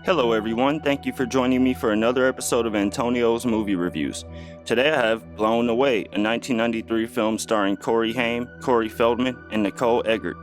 Hello everyone, thank you for joining me for another episode of Antonio's Movie Reviews. Today I have Blown Away, a 1993 film starring Corey Haim, Corey Feldman, and Nicole Eggert.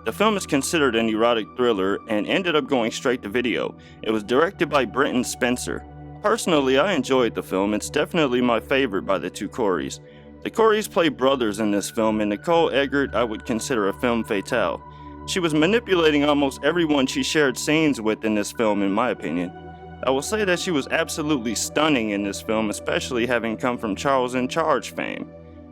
The film is considered an erotic thriller and ended up going straight to video. It was directed by Brenton Spencer. Personally, I enjoyed the film. It's definitely my favorite by the two Coreys. The Coreys play brothers in this film, and Nicole Eggert I would consider a femme fatale. She was manipulating almost everyone she shared scenes with in this film, in my opinion. I will say that she was absolutely stunning in this film, especially having come from Charles in Charge fame.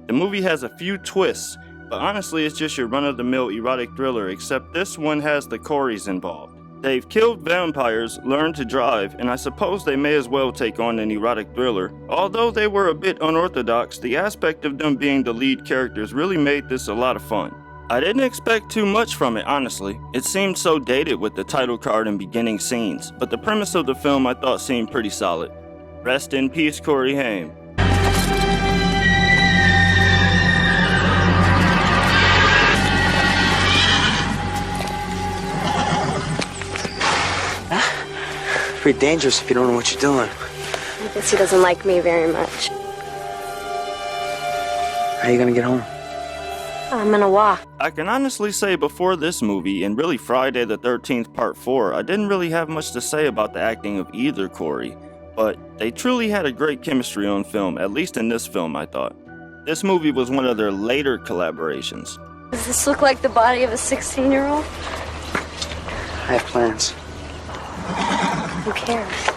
The movie has a few twists, but honestly it's just your run-of-the-mill erotic thriller, except this one has the Coreys involved. They've killed vampires, learned to drive, and I suppose they may as well take on an erotic thriller. Although they were a bit unorthodox, the aspect of them being the lead characters really made this a lot of fun. I didn't expect too much from it, honestly. It seemed so dated with the title card and beginning scenes, but the premise of the film I thought seemed pretty solid. Rest in peace, Corey Haim. Pretty dangerous if you don't know what you're doing. I guess he doesn't like me very much. How are you gonna get home? I'm gonna walk. I can honestly say before this movie, and really Friday the 13th Part 4, I didn't really have much to say about the acting of either Corey, but they truly had a great chemistry on film, at least in this film I thought. This movie was one of their later collaborations. Does this look like the body of a 16-year-old? I have plans. Who cares?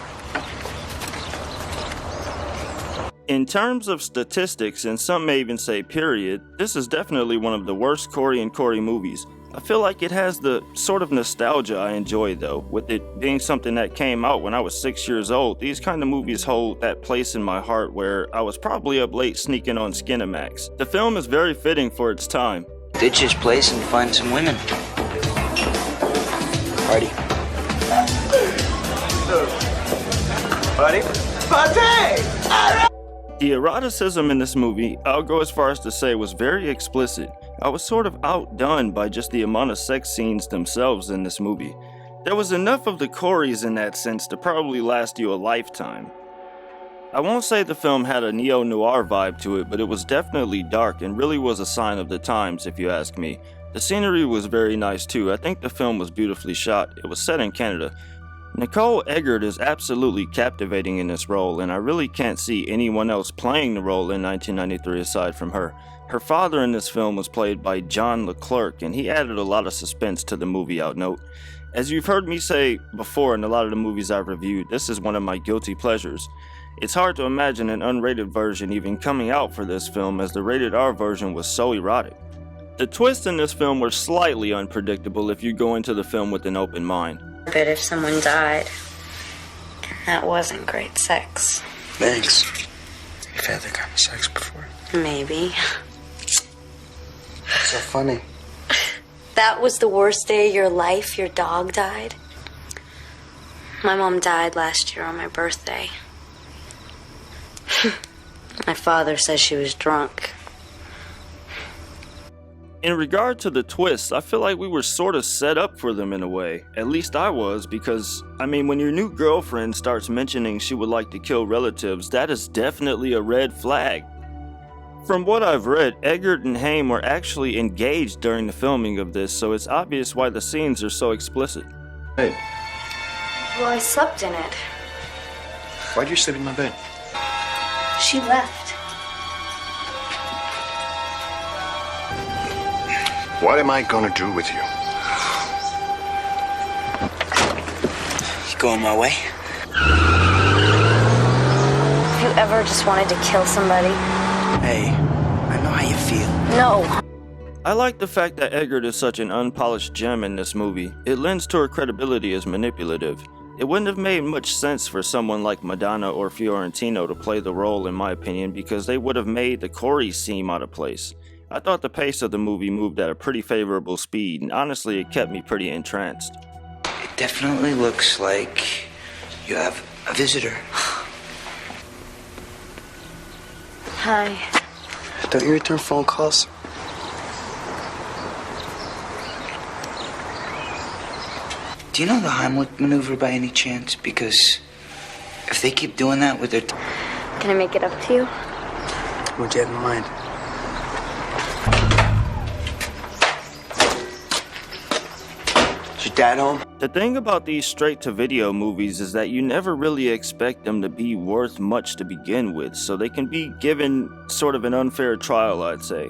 In terms of statistics, and some may even say period, this is definitely one of the worst Corey and Corey movies. I feel like it has the sort of nostalgia I enjoy though. With it being something that came out when I was 6 years old, these kind of movies hold that place in my heart where I was probably up late sneaking on Skinamax. The film is very fitting for its time. Ditch this place and find some women. Party. Buddy? Party! The eroticism in this movie, I'll go as far as to say, was very explicit. I was sort of outdone by just the amount of sex scenes themselves in this movie. There was enough of the Coreys in that sense to probably last you a lifetime. I won't say the film had a neo-noir vibe to it, but it was definitely dark and really was a sign of the times if you ask me. The scenery was very nice too. I think the film was beautifully shot. It was set in Canada. Nicole Eggert is absolutely captivating in this role, and I really can't see anyone else playing the role in 1993 aside from her. Her father in this film was played by John Leclerc, and he added a lot of suspense to the movie, I'll note. As you've heard me say before in a lot of the movies I've reviewed, this is one of my guilty pleasures. It's hard to imagine an unrated version even coming out for this film, as the rated R version was so erotic. The twists in this film were slightly unpredictable if you go into the film with an open mind. But if someone died, that wasn't great sex. Thanks. You've had that kind of sex before? Maybe. So funny. That was the worst day of your life? Your dog died? My mom died last year on my birthday. My father says she was drunk. In regard to the twists, I feel like we were sort of set up for them in a way. At least I was, because, when your new girlfriend starts mentioning she would like to kill relatives, that is definitely a red flag. From what I've read, Eggert and Haim were actually engaged during the filming of this, so it's obvious why the scenes are so explicit. Hey, Well, I slept in it. why'd you sleep in my bed? She left. What am I gonna do with you? You going my way? Have you ever just wanted to kill somebody? Hey, I know how you feel. No. I like the fact that Eggert is such an unpolished gem in this movie. It lends to her credibility as manipulative. It wouldn't have made much sense for someone like Madonna or Fiorentino to play the role, in my opinion, because they would have made the Coreys seem out of place. I thought the pace of the movie moved at a pretty favorable speed, and honestly it kept me pretty entranced. It definitely looks like you have a visitor. Hi. Don't you return phone calls? Do you know the Heimlich maneuver by any chance? Because if they keep doing that with their... Can I make it up to you? What'd you have in mind? Is your dad home? The thing about these straight-to-video movies is that you never really expect them to be worth much to begin with, so they can be given sort of an unfair trial, I'd say.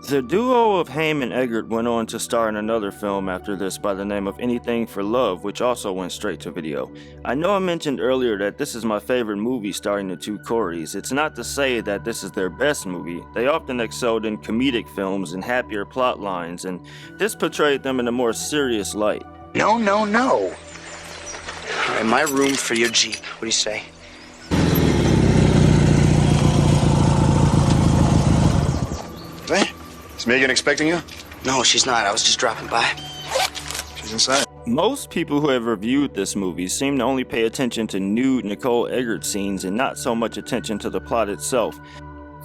The duo of Haim and Eggert went on to star in another film after this by the name of Anything for Love, which also went straight to video. I know I mentioned earlier that this is my favorite movie starring the two Coreys. It's not to say that this is their best movie. They often excelled in comedic films and happier plot lines, and this portrayed them in a more serious light. No. All right, my room for your Jeep. What do you say? Hey, is Megan expecting you? No, she's not. I was just dropping by. She's inside. Most people who have reviewed this movie seem to only pay attention to nude Nicole Eggert scenes and not so much attention to the plot itself.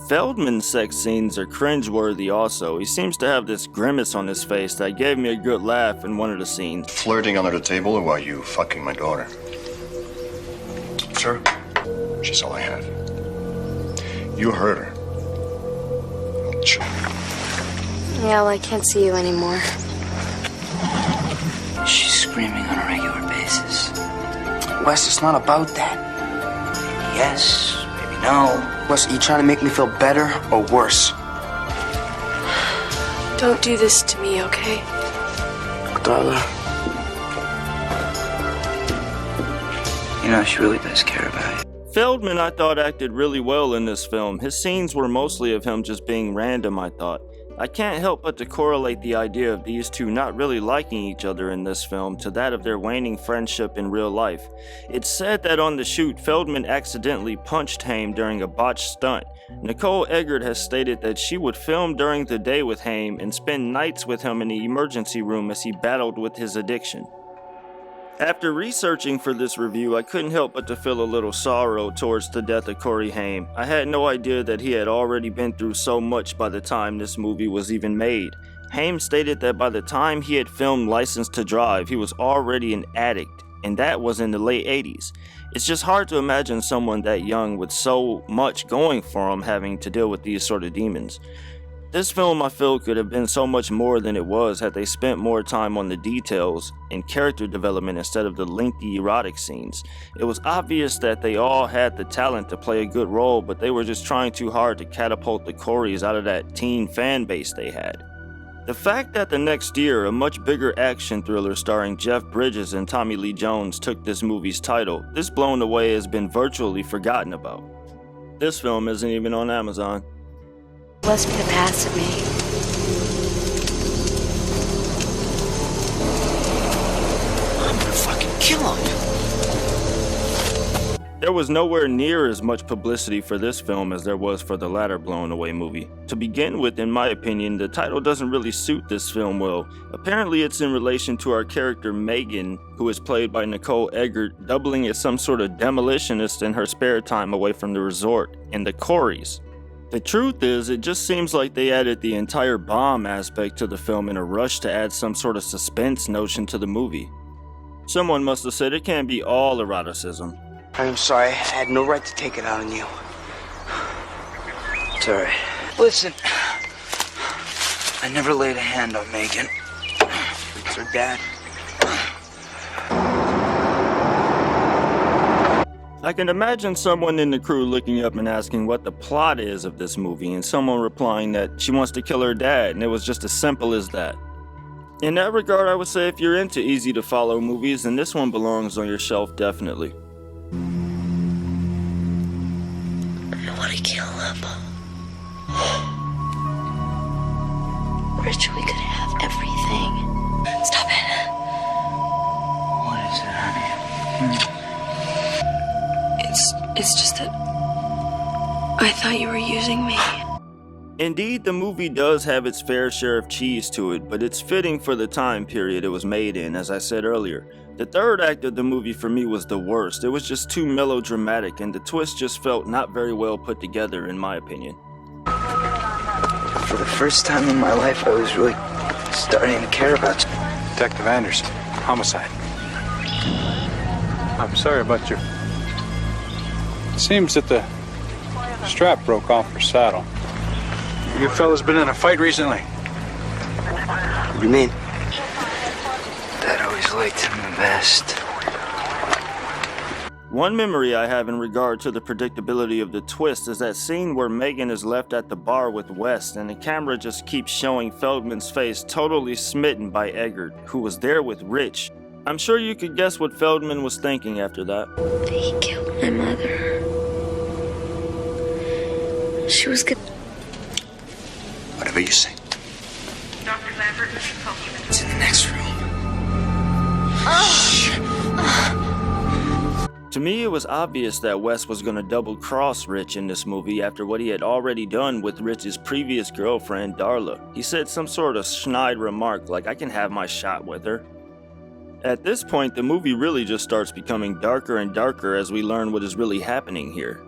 Feldman's sex scenes are cringeworthy also. He seems to have this grimace on his face that gave me a good laugh in one of the scenes. Flirting under the table or are you fucking my daughter? Sir, she's all I have. You heard her. I'll chew. Yeah, well, I can't see you anymore. She's screaming on a regular basis. Wes, it's not about that. Maybe yes, maybe no. Wes, are you trying to make me feel better or worse? Don't do this to me, okay? Darla. You know, she really does care about you. Feldman, I thought, acted really well in this film. His scenes were mostly of him just being random, I thought. I can't help but to correlate the idea of these two not really liking each other in this film to that of their waning friendship in real life. It's said that on the shoot, Feldman accidentally punched Haim during a botched stunt. Nicole Eggert has stated that she would film during the day with Haim and spend nights with him in the emergency room as he battled with his addiction. After researching for this review, I couldn't help but to feel a little sorrow towards the death of Corey Haim. I had no idea that he had already been through so much by the time this movie was even made. Haim stated that by the time he had filmed License to Drive, he was already an addict, and that was in the late 80s. It's just hard to imagine someone that young with so much going for him having to deal with these sort of demons. This film, I feel, could have been so much more than it was had they spent more time on the details and character development instead of the lengthy erotic scenes. It was obvious that they all had the talent to play a good role, but they were just trying too hard to catapult the Coreys out of that teen fan base they had. The fact that the next year, a much bigger action thriller starring Jeff Bridges and Tommy Lee Jones took this movie's title, this Blown Away has been virtually forgotten about. This film isn't even on Amazon. Wes put a pass at me. I'm gonna fucking kill him. There was nowhere near as much publicity for this film as there was for the latter Blown Away movie. To begin with, in my opinion, the title doesn't really suit this film well. Apparently it's in relation to our character Megan, who is played by Nicole Eggert, doubling as some sort of demolitionist in her spare time away from the resort, and the Coreys. The truth is, it just seems like they added the entire bomb aspect to the film in a rush to add some sort of suspense notion to the movie. Someone must have said it can't be all eroticism. I'm sorry, I had no right to take it out on you. It's alright. Listen, I never laid a hand on Megan. It's her dad. I can imagine someone in the crew looking up and asking what the plot is of this movie, and someone replying that she wants to kill her dad, and it was just as simple as that. In that regard, I would say if you're into easy-to-follow movies, then this one belongs on your shelf definitely. I want to kill him. Rich, we could have everything. Stop it. What is it, honey? It's just that I thought you were using me. Indeed, the movie does have its fair share of cheese to it, but it's fitting for the time period it was made in, as I said earlier. The third act of the movie for me was the worst. It was just too melodramatic, and the twist just felt not very well put together, in my opinion. For the first time in my life, I was really starting to care about you. Detective Anderson, homicide. I'm sorry about your... It seems that the strap broke off your saddle. You fellas been in a fight recently? What do you mean? Dad always liked him the best. One memory I have in regard to the predictability of the twist is that scene where Megan is left at the bar with West and the camera just keeps showing Feldman's face totally smitten by Eggert, who was there with Rich. I'm sure you could guess what Feldman was thinking after that. He killed my mother. She was good. Whatever you say. Dr. Lambert, It's in the next room. To me, it was obvious that Wes was going to double-cross Rich in this movie after what he had already done with Rich's previous girlfriend, Darla. He said some sort of snide remark like, "I can have my shot with her." At this point, the movie really just starts becoming darker and darker as we learn what is really happening here.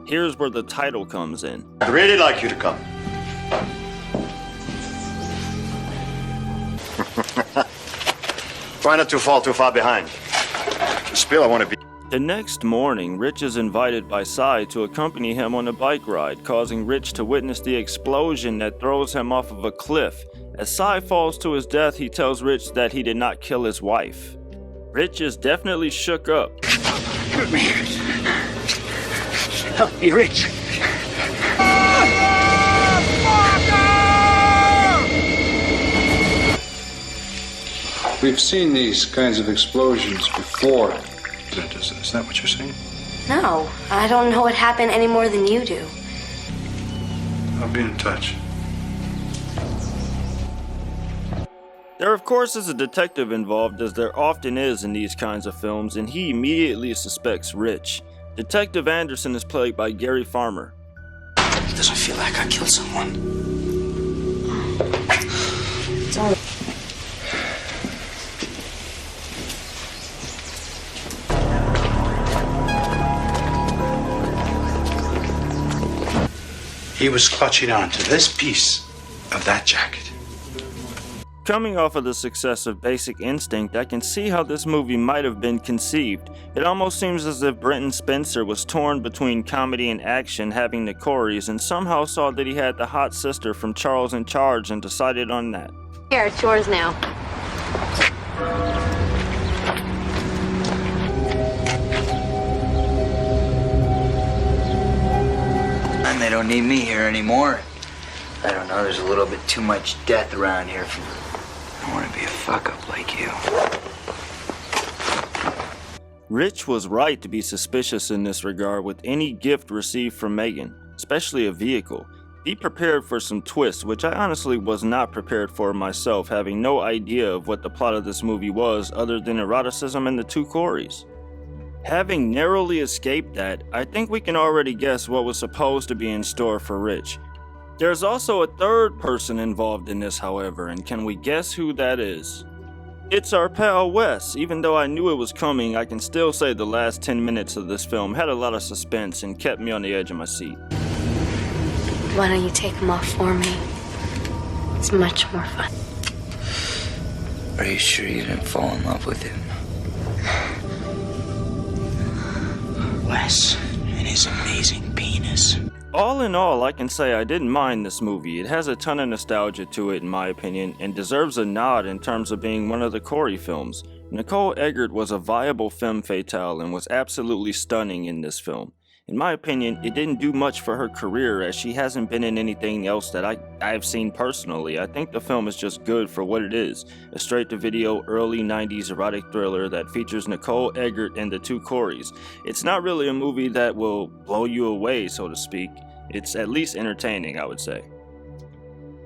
Here's where the title comes in. I'd really like you to come. Try not to fall too far behind. Still, I want to be... The next morning, Rich is invited by Cy to accompany him on a bike ride, causing Rich to witness the explosion that throws him off of a cliff. As Cy falls to his death, he tells Rich that he did not kill his wife. Rich is definitely shook up. Help me. Help me, Rich. We've seen these kinds of explosions before. Is that what you're saying? No, I don't know what happened any more than you do. I'll be in touch. There of course is a detective involved, as there often is in these kinds of films, and he immediately suspects Rich. Detective Anderson is played by Gary Farmer. It doesn't feel like I killed someone. It's all He was clutching on to this piece of that jacket. Coming off of the success of Basic Instinct, I can see how this movie might have been conceived. It almost seems as if Brenton Spencer was torn between comedy and action, having the Coreys, and somehow saw that he had the hot sister from Charles in Charge and decided on that. Here, it's yours now. And they don't need me here anymore. I don't know, there's a little bit too much death around here for... I don't want to be a fuck-up like you. Rich was right to be suspicious in this regard with any gift received from Megan, especially a vehicle. Be prepared for some twists, which I honestly was not prepared for myself, having no idea of what the plot of this movie was other than eroticism and the two Coreys. Having narrowly escaped that, I think we can already guess what was supposed to be in store for Rich. There's also a third person involved in this, however, and can we guess who that is? It's our pal Wes. Even though I knew it was coming, I can still say the last 10 minutes of this film had a lot of suspense and kept me on the edge of my seat. Why don't you take them off for me? It's much more fun. Are you sure you didn't fall in love with him? Wes and his amazing penis. All in all, I can say I didn't mind this movie. It has a ton of nostalgia to it in my opinion, and deserves a nod in terms of being one of the Corey films. Nicole Eggert was a viable femme fatale and was absolutely stunning in this film. In my opinion, it didn't do much for her career as she hasn't been in anything else that I've seen personally. I think the film is just good for what it is. A straight-to-video early 90s erotic thriller that features Nicole Eggert and the two Coreys. It's not really a movie that will blow you away, so to speak. It's at least entertaining, I would say.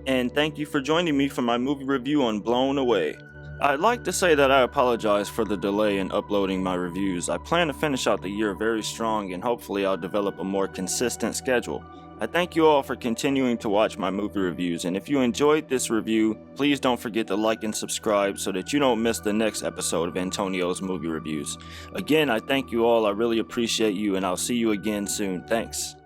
And thank you for joining me for my movie review on Blown Away. I'd like to say that I apologize for the delay in uploading my reviews. I plan to finish out the year very strong and hopefully I'll develop a more consistent schedule. I thank you all for continuing to watch my movie reviews, and if you enjoyed this review, please don't forget to like and subscribe so that you don't miss the next episode of Antonio's Movie Reviews. Again, I thank you all, I really appreciate you, and I'll see you again soon. Thanks.